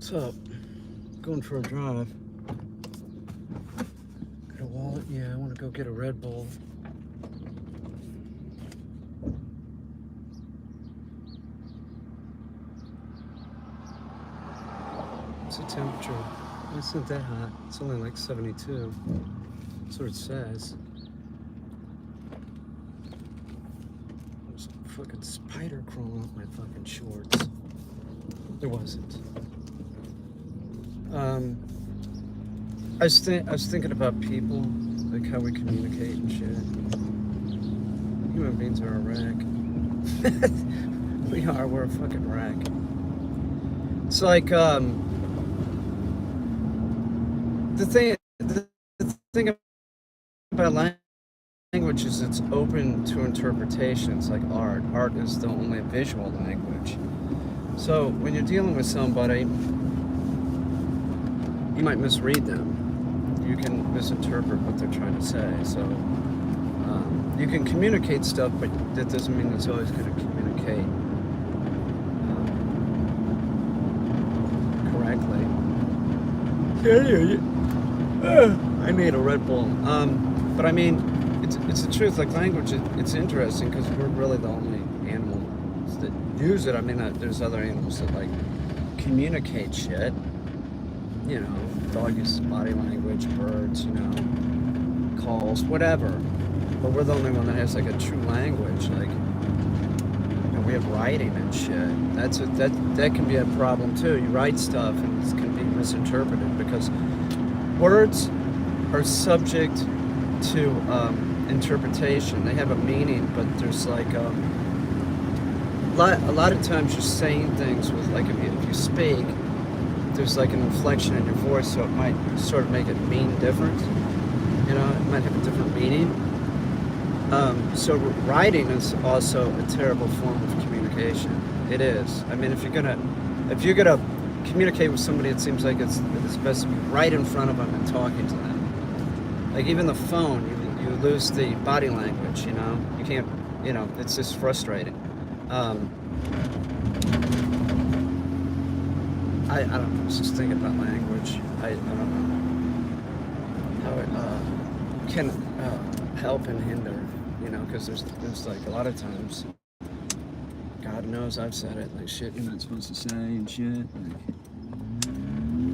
What's up? Going for a drive. Got a wallet? Yeah, I want to go get a Red Bull. What's the temperature? It's not that hot. It's only like 72. That's what it says. There's a fucking spider crawling up my fucking shorts. There wasn't. I was thinking about people, like how we communicate and shit. Human beings are a wreck. We're a fucking wreck. It's like, the thing about language is it's open to interpretations, like art. Art is the only visual language. So when you're dealing with somebody, you might misread them. You can misinterpret what they're trying to say. So you can communicate stuff, but that doesn't mean it's always going to communicate correctly. I need a Red Bull. But I mean, it's the truth. Like language, it's interesting because we're really the only animals that use it. I mean, there's other animals that like communicate shit. You know, dog uses body language, birds, you know, calls, whatever. But we're the only one that has like a true language. Like, you know, we have writing and shit. That can be a problem too. You write stuff and it can be misinterpreted because words are subject to interpretation. They have a meaning, but there's like a lot of times you're saying things with like if you speak. There's like an inflection in your voice, so it might sort of make it mean different. You know, it might have a different meaning. So writing is also a terrible form of communication. It is. I mean, if you're gonna communicate with somebody, it seems like it's best to be right in front of them and talking to them. Like even the phone, you lose the body language. You know, you can't. You know, it's just frustrating. I don't know, I was just thinking about language. I don't know how it can help and hinder, you know, because there's like a lot of times, God knows I've said it, like shit you're not supposed to say and shit, like,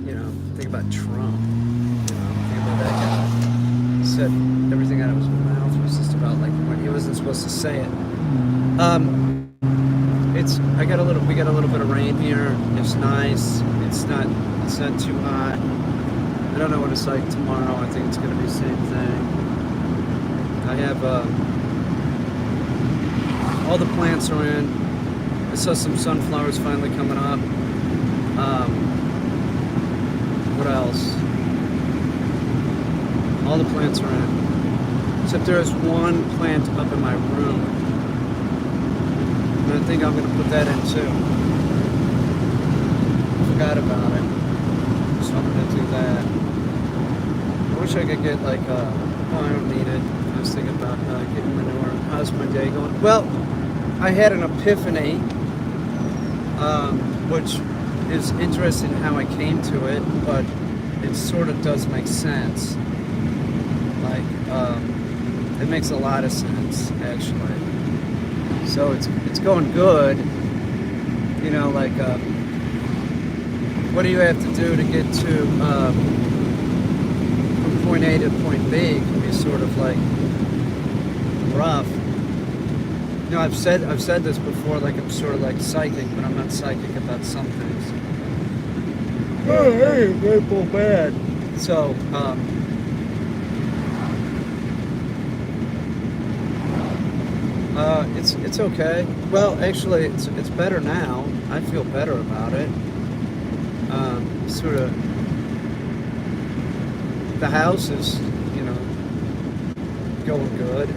you know, think about Trump, you know, think about that guy. He said everything out of his mouth was just about like when he wasn't supposed to say it. We got a little bit of rain here. It's nice. It's not too hot. I don't know what it's like tomorrow. I think it's gonna be the same thing. I have all the plants are in. I saw some sunflowers finally coming up. What else? All the plants are in. Except there is one plant up in my room. I think I'm going to put that in too. Forgot about it. So I'm going to do that. I wish I could get like, I don't need it. I was thinking about getting manure. How's my day going? Well, I had an epiphany, which is interesting how I came to it, but it sort of does make sense. Like, it makes a lot of sense, actually. So it's going good, you know, like, what do you have to do to get to, from point A to point B can be sort of like rough. You know, I've said this before, like I'm sort of like psychic, but I'm not psychic about some things. Oh, hey, Red Bull bad. So, it's okay. Well, actually, it's better now. I feel better about it. Sort of, the house is, you know, going good.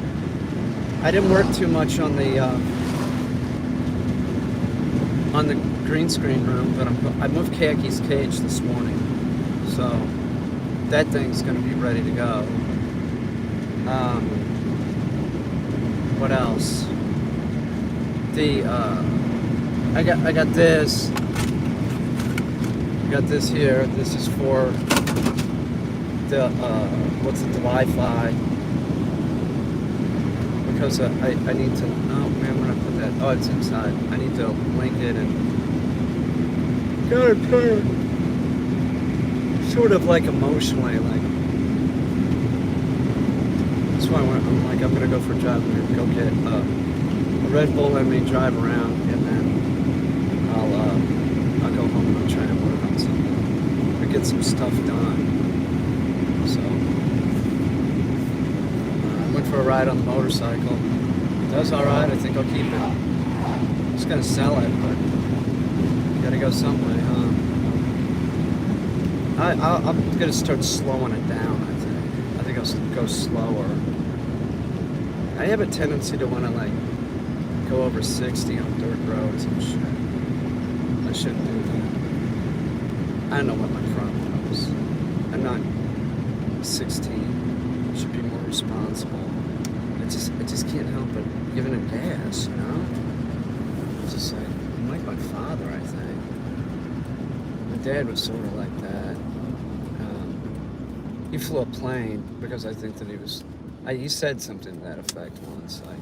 I didn't work too much on the green screen room, but I moved Kaki's cage this morning, so that thing's going to be ready to go. What else? I got this. I got this here. This is for the the Wi-Fi, because I need to. Oh man, where did I put that? Oh, it's inside. I need to link it and got it turned sort of like emotionally, like. That's why I'm like, I'm gonna go for a drive. I'm gonna go get a Red Bull and me drive around, and then I'll go home and I'll try to work on something or get some stuff done. So I went for a ride on the motorcycle. It does all right. I think I'll keep it. I'm just gonna sell it, but gotta go some way, huh? I'm gonna start slowing it down. I think I'll go slower. I have a tendency to want to like go over 60 on dirt roads and shit. I shouldn't do that. I don't know what my problem is. I'm not 16. I should be more responsible. I just can't help but giving it gas, you know? It's just like, I'm like my father, I think. My dad was sort of like that. He flew a plane because I think that he said something to that effect once. Like,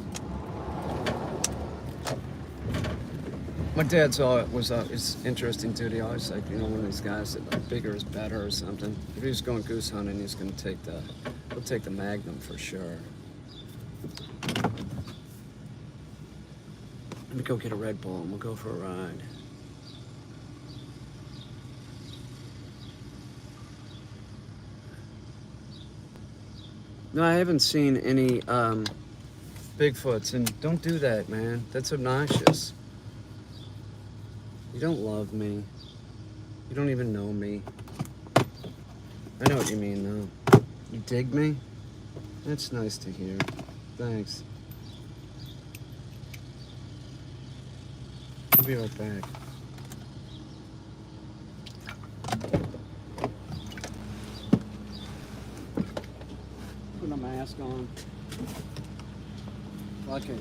my dad's it's interesting dude. He always like, you know, one of these guys that like bigger is better or something. If he's going goose hunting, he'll take the Magnum for sure. Let me go get a Red Bull and we'll go for a ride. No, I haven't seen any Bigfoots, and don't do that, man. That's obnoxious. You don't love me. You don't even know me. I know what you mean, though. You dig me? That's nice to hear. Thanks. I'll be right back. Put a mask on. Okay.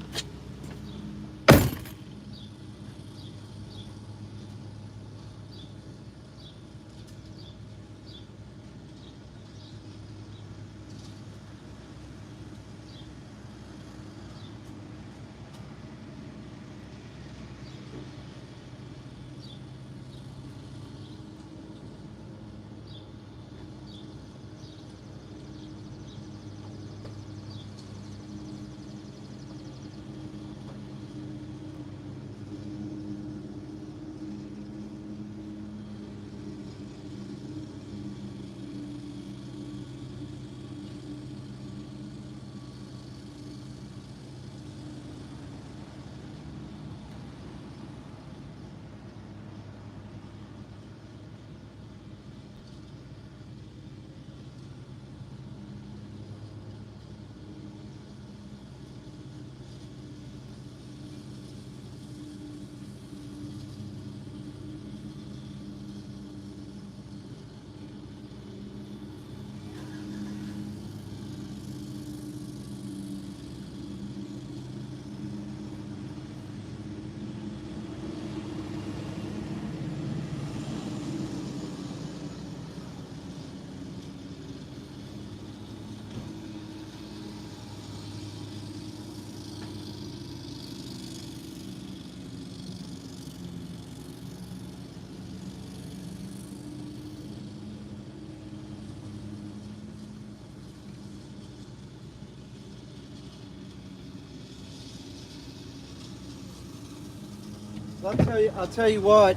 I'll tell you what.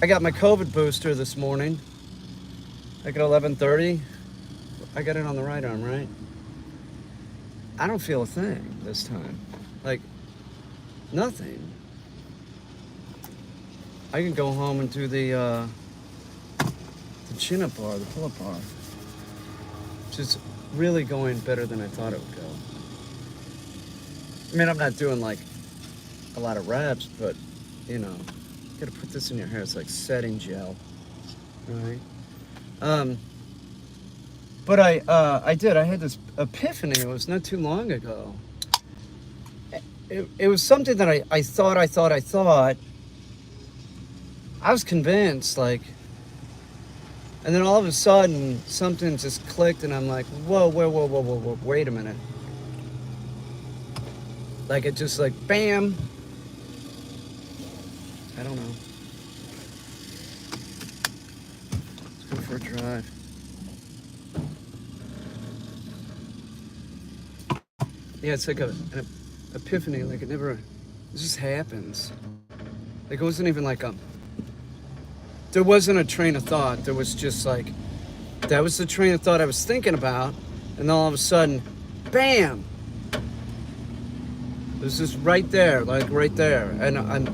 I got my COVID booster this morning. Like at 11:30. I got it on the right arm, right? I don't feel a thing this time. Like, nothing. I can go home and do the chin-up bar, the pull-up bar. Which is really going better than I thought it would go. I mean, I'm not doing like a lot of reps, but you know, you gotta put this in your hair. It's like setting gel, right? But I had this epiphany. It was not too long ago, it was something that I thought. I was convinced, like, and then all of a sudden something just clicked, and I'm like, whoa, wait a minute. Like it just like bam. I don't know. Let's go for a drive. Yeah, it's like an epiphany. Like it just happens. Like it wasn't even like there wasn't a train of thought. There was just like, that was the train of thought I was thinking about, and then all of a sudden, bam! It was just right there, like right there, and I'm,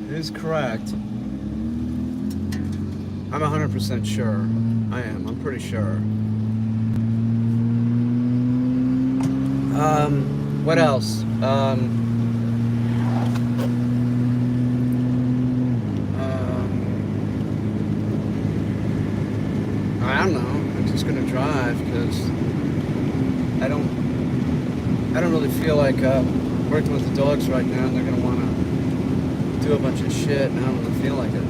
it is correct. I'm 100% sure. I am. I'm pretty sure. What else? I don't know. I'm just gonna drive because I don't really feel like working with the dogs right now. And they're gonna want to do a bunch of shit, and I don't really feel like it.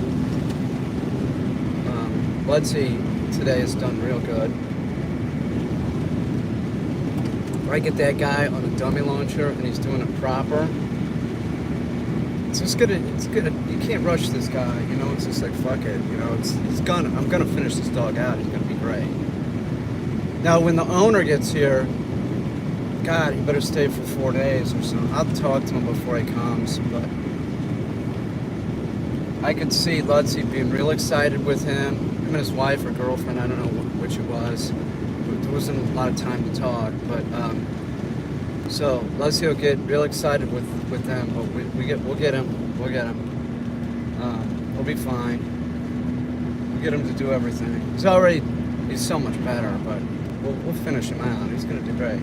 Ludsey today has done real good. I get that guy on a dummy launcher and he's doing it proper. It's just gonna. You can't rush this guy. It's just like fuck it. I'm gonna finish this dog out. He's gonna be great. Now, when the owner gets here, God, he better stay for 4 days or so. I'll talk to him before he comes, but I could see Ludsey being real excited with him. Him and his wife or girlfriend, I don't know which it was. There wasn't a lot of time to talk, but so Ludsey will get real excited with them, but we'll get him. He'll be fine. We'll get him to do everything. He's so much better, but we'll finish him out. He's gonna do great.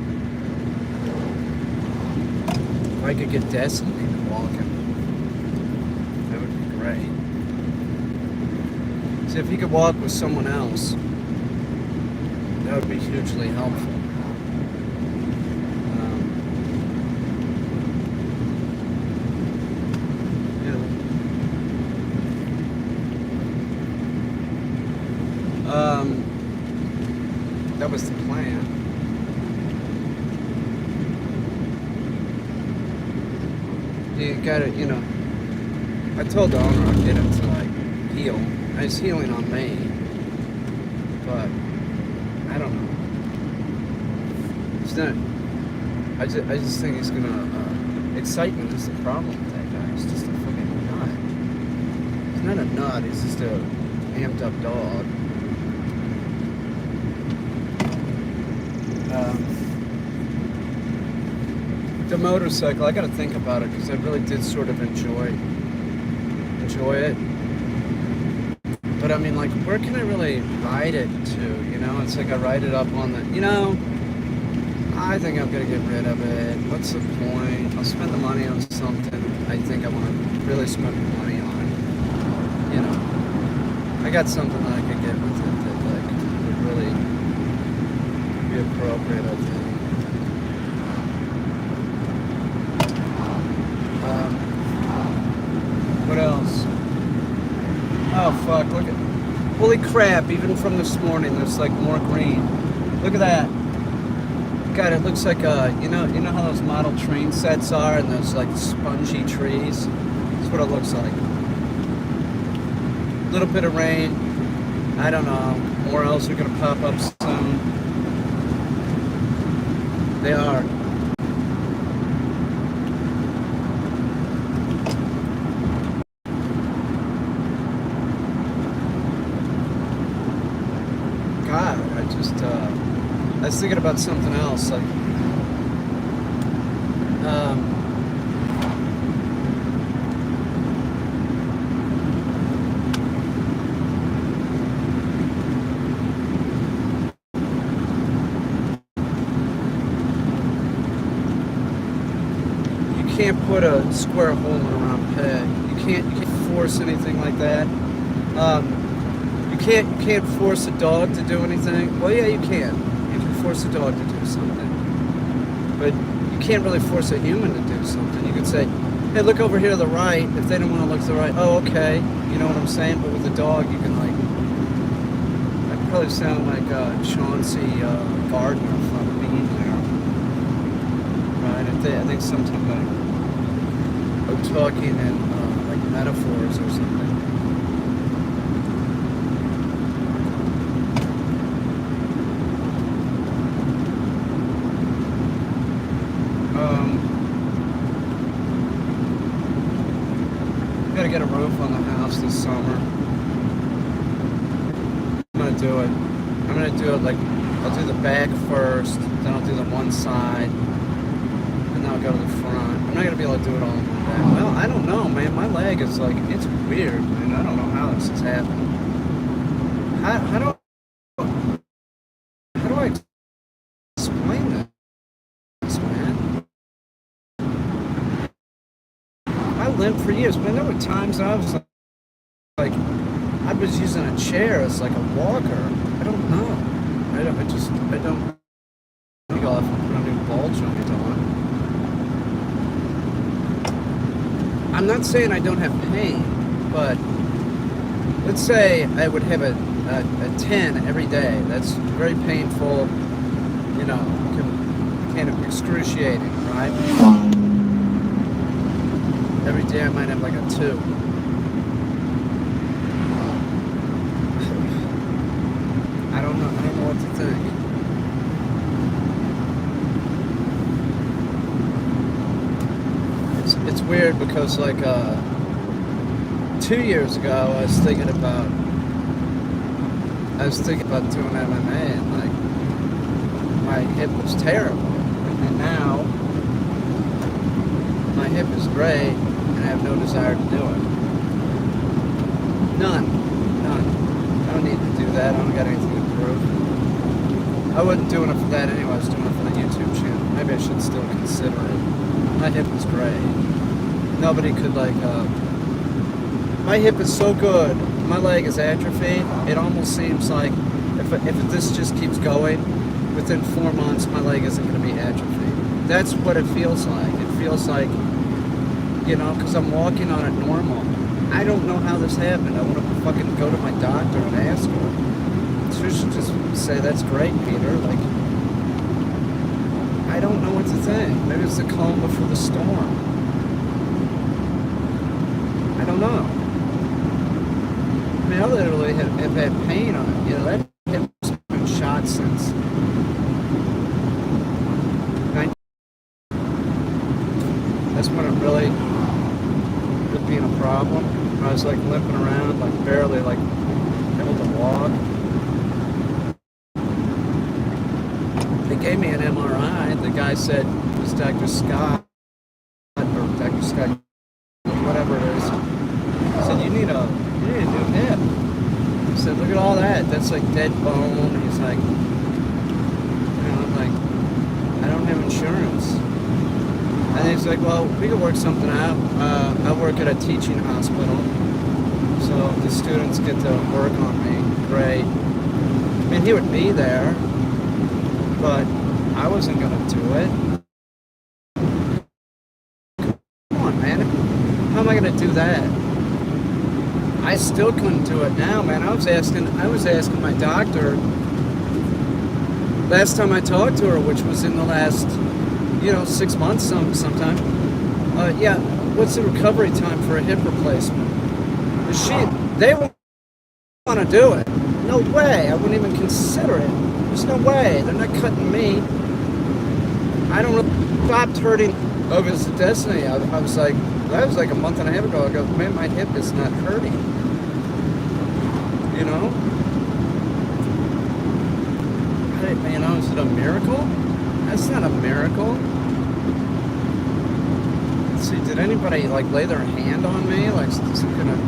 If I could get Destiny to walk him, that would be great. See, if he could walk with someone else, that would be hugely helpful. That was the plan. You gotta, I told the owner I'd get him to like heal. He's healing on me, but I don't know. It's not. I just think he's gonna. Excitement is the problem with that guy. He's just a fucking nut. He's not a nut. He's just a amped up dog. The motorcycle, I got to think about it because I really did sort of enjoy it. But I mean, like, where can I really ride it to? It's like I ride it up on the, I think I'm gonna get rid of it. What's the point? I'll spend the money on something I think I want to really spend the money on. I got something that I could get with it that like would really be appropriate, I think. What else? Oh fuck, look at, holy crap, even from this morning there's like more green. Look at that. God, it looks like you know how those model train sets are and those like spongy trees? That's what it looks like. A little bit of rain. I don't know. More elves are gonna pop up soon. They are. God, I was thinking about something else, like, you can't put a square hole in a round peg. You can't force anything like that. You can't force a dog to do anything. Well, yeah, you can. You can force a dog to do something. But you can't really force a human to do something. You could say, hey, look over here to the right. If they don't want to look to the right, oh, okay. You know what I'm saying? But with a dog, you can like, I probably sound like Chauncey Gardner from Bean there. Right? I think sometimes I'm talking in like metaphors or something. Gotta get a roof on the house this summer. I'm gonna do it. I'm gonna do it like, I'll do the back first, then I'll do the one side, and then I'll go to the front. I'm not gonna be able to do it all in one day. Well, I don't know, man. My leg is like, it's weird, man. I don't know how this is happening. How do I explain this, man? I limped for years, man. There were times I was like I was using a chair as like a walker. I don't know. I don't think I'll have to put a new ball joint on. I'm not saying I don't have pain, but let's say I would have a 10 every day. That's very painful, you know, kind of excruciating, right? Every day I might have like a 2. I don't know what to think. It's weird because like 2 years ago I was thinking about doing MMA, and like my hip was terrible, and now my hip is great and I have no desire to do it. None. I don't need to do that. I don't got anything to prove. I wasn't doing it for that anyway. I was doing it for the YouTube channel. Maybe I should still consider it. My hip is great. Nobody could like, my hip is so good. My leg is atrophied. It almost seems like if this just keeps going, within 4 months my leg isn't going to be atrophied. That's what it feels like. It feels like, you know, because I'm walking on it normal. I don't know how this happened. I want to fucking go to my doctor and ask her. She should just say, that's great, Peter. Like, I don't know what to think. Maybe it's the calm before the storm. I don't know. I mean, I literally have had pain on it. You know, that hip's been shot since that's when it really quit being a problem. I was like limping around, like barely like able to walk. They gave me an MRI. The guy said it was Dr. Scott, or Dr. Scott, whatever it is. He said, you need a new hip. He said, look at all that. That's like dead bone. He's like, you know, I'm like, I don't have insurance. And he's like, well, we could work something out. I work at a teaching hospital, so the students get to work on me. Great. I mean, he would be there, but I wasn't going to do it. Come on, man. How am I going to do that? I still couldn't do it now, man. I was asking my doctor last time I talked to her, which was in the last, 6 months sometime. Yeah, what's the recovery time for a hip replacement? They won't want to do it. No way. I wouldn't even consider it. There's no way. They're not cutting me. I don't know. Stopped hurting over his destiny. I was like, that was like a month and a half ago. I go, man, my hip is not hurting. You know? Is it a miracle? That's not a miracle. Let's see, did anybody like lay their hand on me? Like some kind of,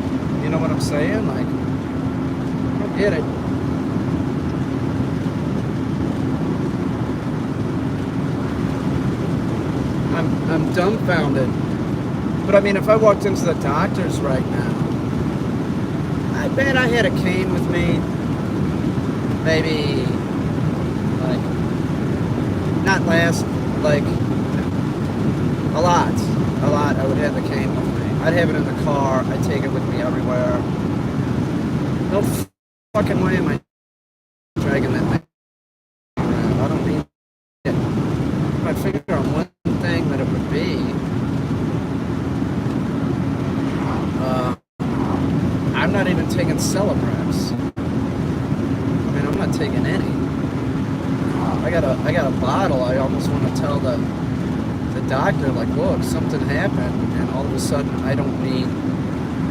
you know what I'm saying? Like, I don't get it. I'm dumbfounded. But I mean, if I walked into the doctor's right now, I bet I had a cane with me maybe like not last, like, a lot. I would have the cane with me. I'd have it in the car. I'd take it with me everywhere. No fucking way am I dragging that thing around. I don't need it. If I figure on one thing that it would be, I'm not even taking Celebrex. I mean, I'm not taking any. I got a bottle. I almost want to tell the doctor, like, look, something happened, and all of a sudden I don't need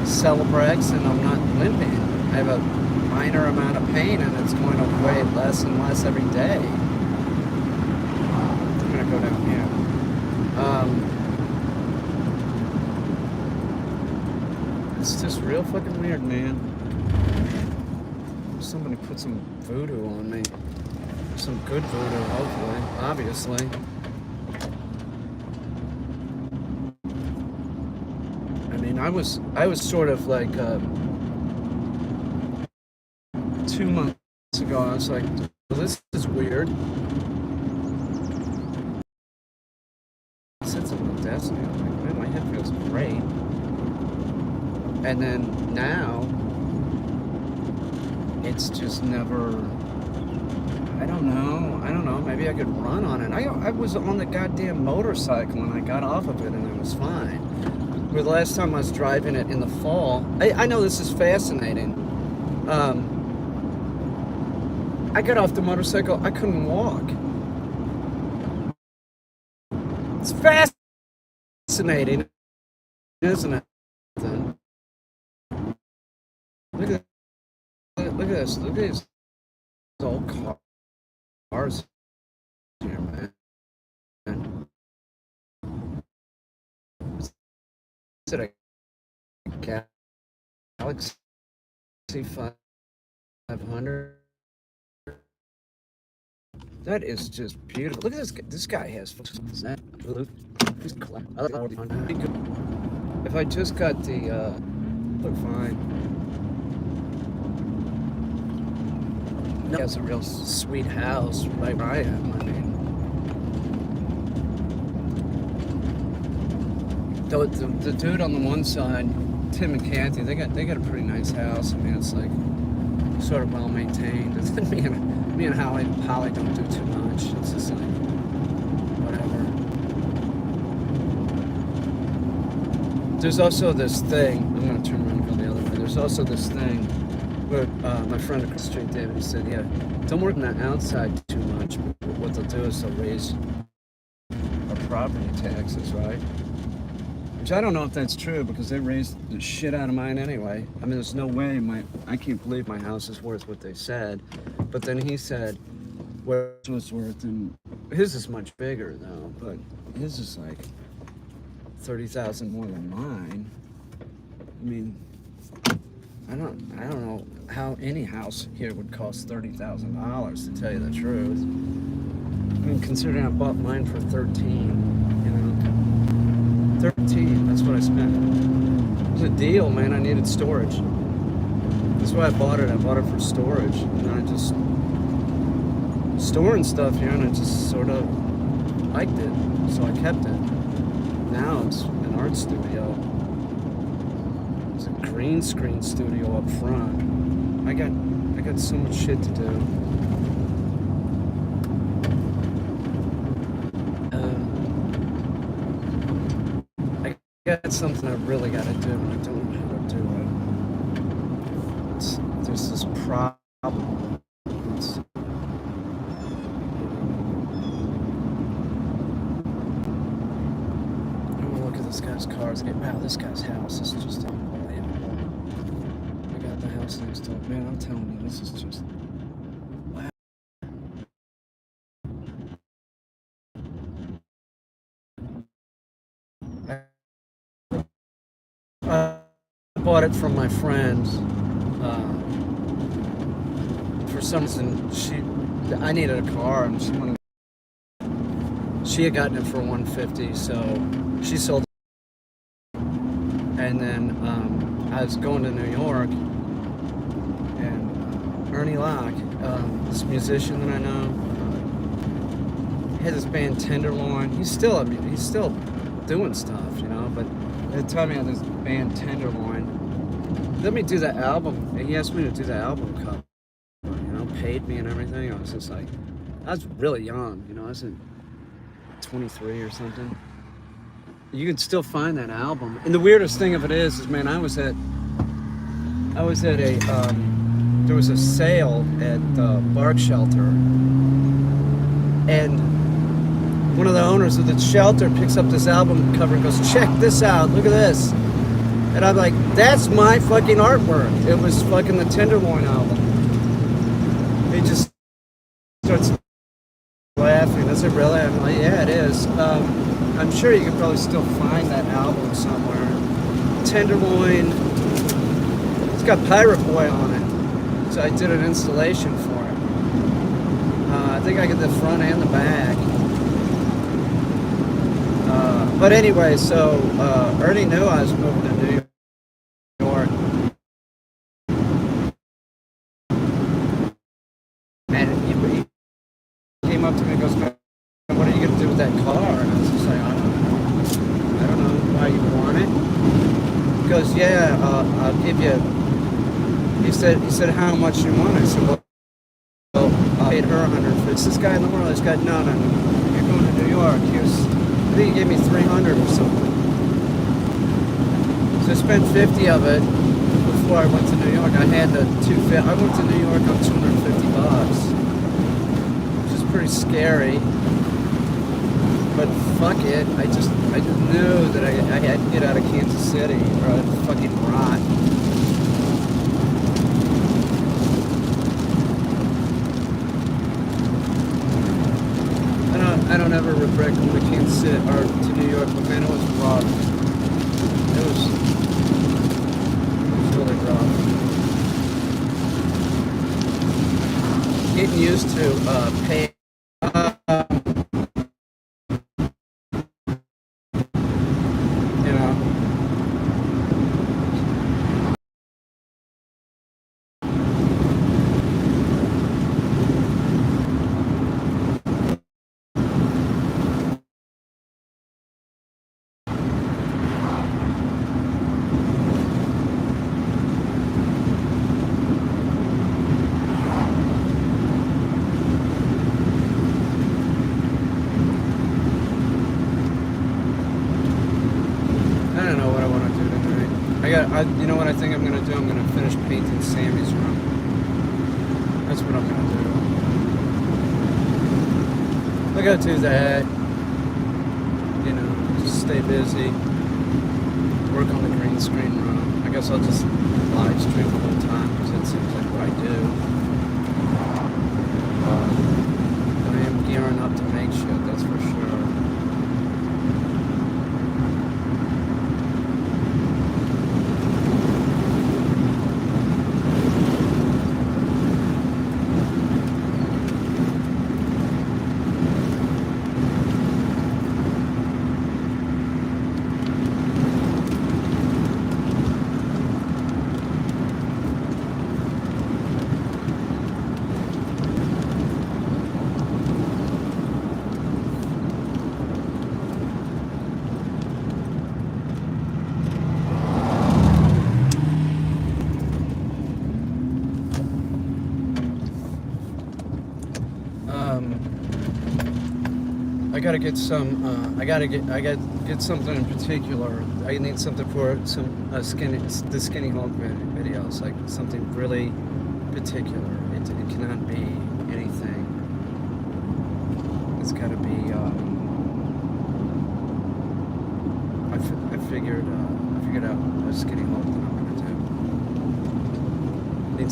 Celebrex and I'm not limping. I have a minor amount of pain and it's going to weigh less and less every day. I'm gonna go down here. It's just real fucking weird, man. Somebody put some voodoo on me. Some good voodoo, hopefully, obviously. I mean, I was sort of like 2 months ago. I was like, well, this is weird. I said something about Destiny. I was like, man, my head feels great. And then now, it's just never. I don't know. Maybe I could run on it. I was on the goddamn motorcycle and I got off of it and I was fine. But the last time I was driving it in the fall, I know this is fascinating. I got off the motorcycle, I couldn't walk. It's fascinating, isn't it? Look at this. Look at these old cars here, man. Is it a Galaxy 500? That is just beautiful. Look at this guy. This guy has. Is that blue? If I just got the, look fine. He has a real sweet house right where I am. I mean, the dude on the one side, Tim and Kathy, they got a pretty nice house. I mean, it's like sort of well maintained. Me and Holly don't do too much. It's just like whatever. There's also this thing. I'm gonna turn around and go the other way. There's also this thing. But my friend across the street, David, he said, yeah, don't work on the outside too much. What they'll do is they'll raise our property taxes, right? Which I don't know if that's true because they raised the shit out of mine anyway. I mean, there's no way I can't believe my house is worth what they said. But then he said what it was worth, and his is much bigger though, but his is like 30,000 more than mine. I mean, I don't know how any house here would cost $30,000 to tell you the truth. I mean, considering I bought mine for 13, 13, that's what I spent. It was a deal, man. I needed storage. That's why I bought it. I bought it for storage. And I just storing stuff here, and I just sort of liked it, so I kept it. Now it's an art studio. It's a green screen studio up front. I got so much shit to do. I got something I really got to do, and I don't know how to do it. There's this problem. This guy's cars. Wow, this guy's house is just unbelievable. I got the house next door. Man, I'm telling you, this is just wow. I bought it from my friend. For some reason, I needed a car, and she had gotten it for $150, so she sold it. And then I was going to New York, and Ernie Locke, this musician that I know, had this band Tenderloin. He's still doing stuff, you know. But at the time he had this band Tenderloin. Let me do the album. He asked me to do the album cover. You know, paid me and everything. I was just like, I was really young, you know. I was 23 or something. You can still find that album. And the weirdest thing of it is man, I was at a there was a sale at Bark Shelter, and one of the owners of the shelter picks up this album cover and goes, check this out, look at this. And I'm like, that's my fucking artwork. It was fucking the Tenderloin album. He just starts laughing. I said, really? I'm like, yeah, it is. I'm sure you could probably still find that album somewhere. Tenderloin. It's got Pirate Boy on it. So I did an installation for it. I think I get the front and the back. But anyway, so Ernie knew I was moving to New York. And he came up to me and goes, what are you going to do with that car? And I was just like, I don't know why you want it. He goes, yeah, I'll give you. He said, how much you want? I said, well, I paid her $100. It's this guy in the world. This guy, no. You're going to New York. I think he gave me $300 or something. So I spent 50 of it before I went to New York. I had the I went to New York on $250, which is pretty scary. But fuck it. I just knew that I had to get out of Kansas City or I'd fucking rot. I don't ever regret going to Kansas City or to New York, but man, it was rough. It was really rough. Getting used to paying. You know what I think I'm going to do? I'm going to finish painting Sammy's room. That's what I'm going to do. I got to do that. You know, just stay busy. Work on the green screen room. I guess I'll just live stream the whole time because it seems like what I do. I am gearing up to make shit, that's for sure. I gotta get some. I gotta get something in particular. I need something for the skinny Hulk videos, like something really particular. It cannot be anything. It's gotta be. I figured out a skinny Hulk that I'm gonna do.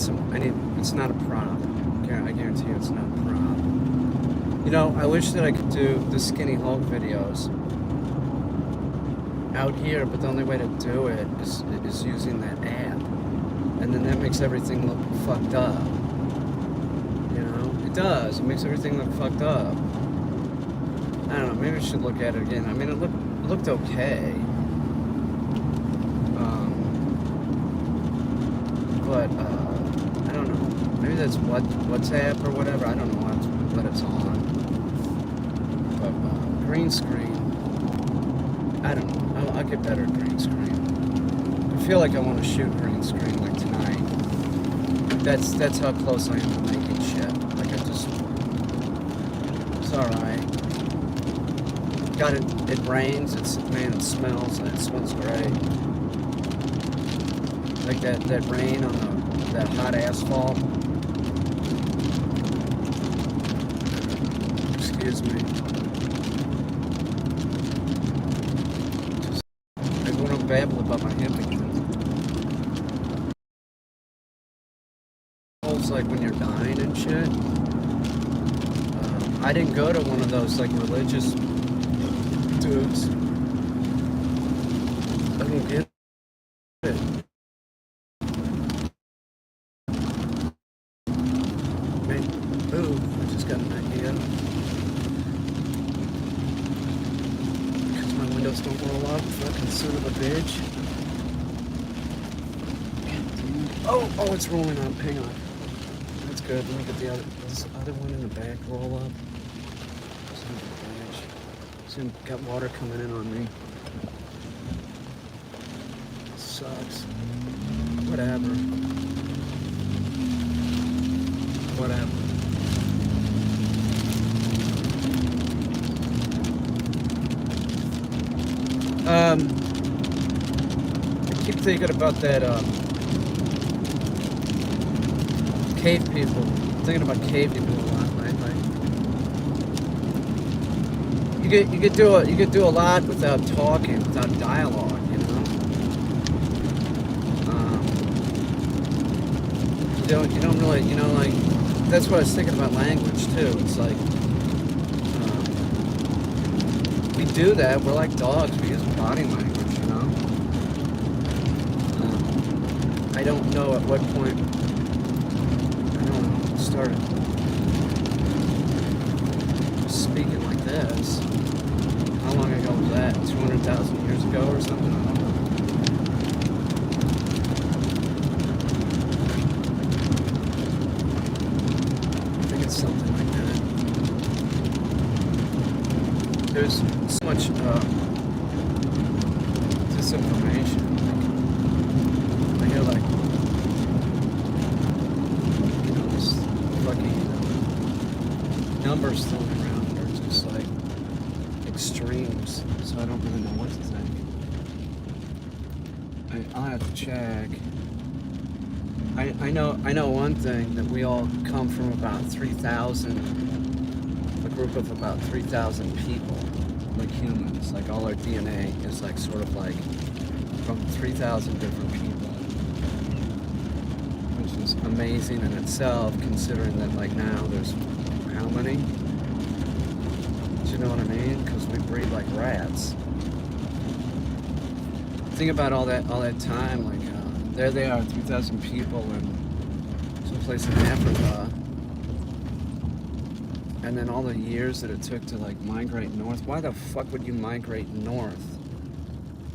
It's not a prop. I guarantee you, it's not a prop. You know, I wish that I could do the Skinny Hulk videos out here, but the only way to do it is using that app. And then that makes everything look fucked up. You know? It does. It makes everything look fucked up. I don't know, maybe I should look at it again. I mean, it looked okay. But, I don't know. Maybe that's WhatsApp or whatever. I don't know what it's on. green screen, I don't know. I'll get better at green screen. I feel like I want to shoot green screen like tonight. That's how close I am to making shit. Like I just, it's alright. Got it. It rains. It smells, and it smells great. Like that rain on that hot asphalt. Excuse me. Just, I want to babble about my hip again. It's like when you're dying and shit. I didn't go to one of those like religious dudes. I don't get it. Man, ooh, I just got an idea. Because my windows don't roll up, fucking son of a bitch. Oh, it's rolling up. Hang on. That's good. Let me get this other one in the back roll up. Son of a bitch. Soon got water coming in on me. Sucks. Whatever. I keep thinking about that cave people. I'm thinking about cave people a lot lately. You could do a lot without talking, without dialogue, you know. You don't really, you know, like that's what I was thinking about language too. It's like we do that. We're like dogs. We use body language, you know. I don't know at what point. Started speaking like this. How long ago was that? 200,000 years ago or something? I don't know. I think it's something like that. There's so much disinformation. I hear like numbers thrown around are just like extremes, so I don't really know what to think. I'll have to check. I know one thing, that we all come from about 3,000, a group of about 3,000 people, like humans. Like all our DNA is like sort of like from 3,000 different people, which is amazing in itself, considering that like now there's how many? Do you know what I mean? Because we breed like rats. Think about all that time. Like there they are, 3,000 people in someplace in Africa, and then all the years that it took to like migrate north. Why the fuck would you migrate north?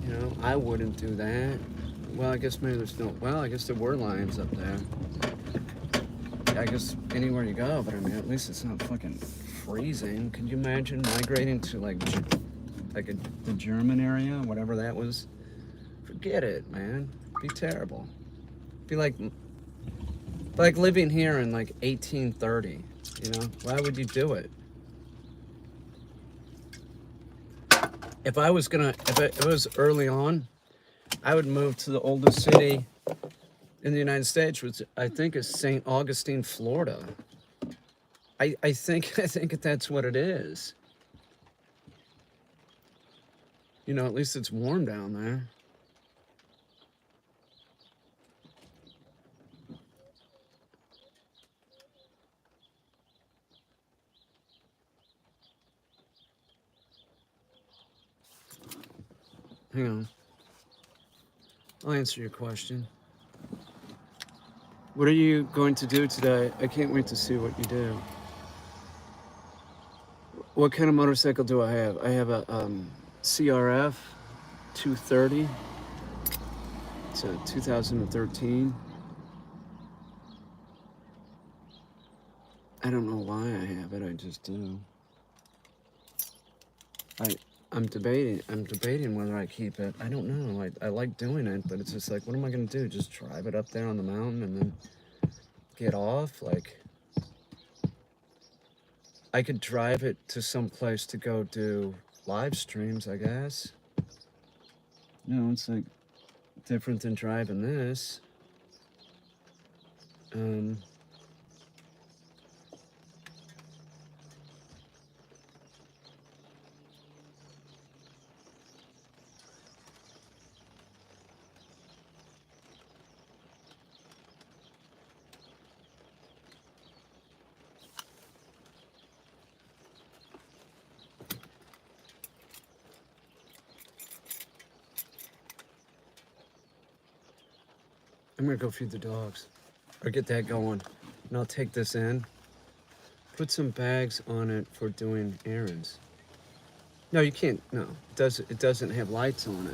You know, I wouldn't do that. Well, I guess maybe there's no. Well, I guess there were lions up there. I guess anywhere you go, but I mean, at least it's not fucking freezing. Can you imagine migrating to like the German area, whatever that was? Forget it, man. It'd be terrible. It'd be like living here in like 1830. You know, why would you do it? If it was early on, I would move to the oldest city in the United States, which I think is St. Augustine, Florida. I think that's what it is. You know, at least it's warm down there. Hang on. I'll answer your question. What are you going to do today? I can't wait to see what you do. What kind of motorcycle do I have? I have a CRF 230. It's a 2013. I don't know why I have it, I just do. I I'm debating whether I keep it. I don't know. I like doing it, but it's just like, what am I gonna do? Just drive it up there on the mountain and then get off? Like, I could drive it to some place to go do live streams, I guess. It's like different than driving this. Um, I'm gonna go feed the dogs or get that going, and I'll take this in, put some bags on it for doing errands. No, you can't. No, it doesn't have lights on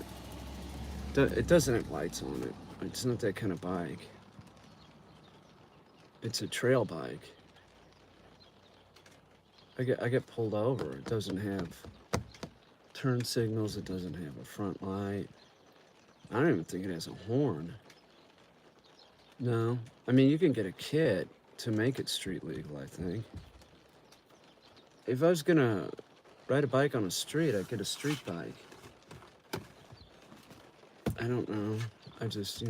it. It doesn't have lights on it. It's not that kind of bike. It's a trail bike. I get pulled over. It doesn't have turn signals. It doesn't have a front light. I don't even think it has a horn. No. I mean, you can get a kit to make it street legal, I think. If I was gonna ride a bike on a street, I'd get a street bike. I don't know. I just,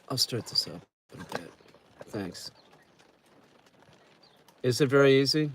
I'll start this up in a bit. Thanks. Is it very easy?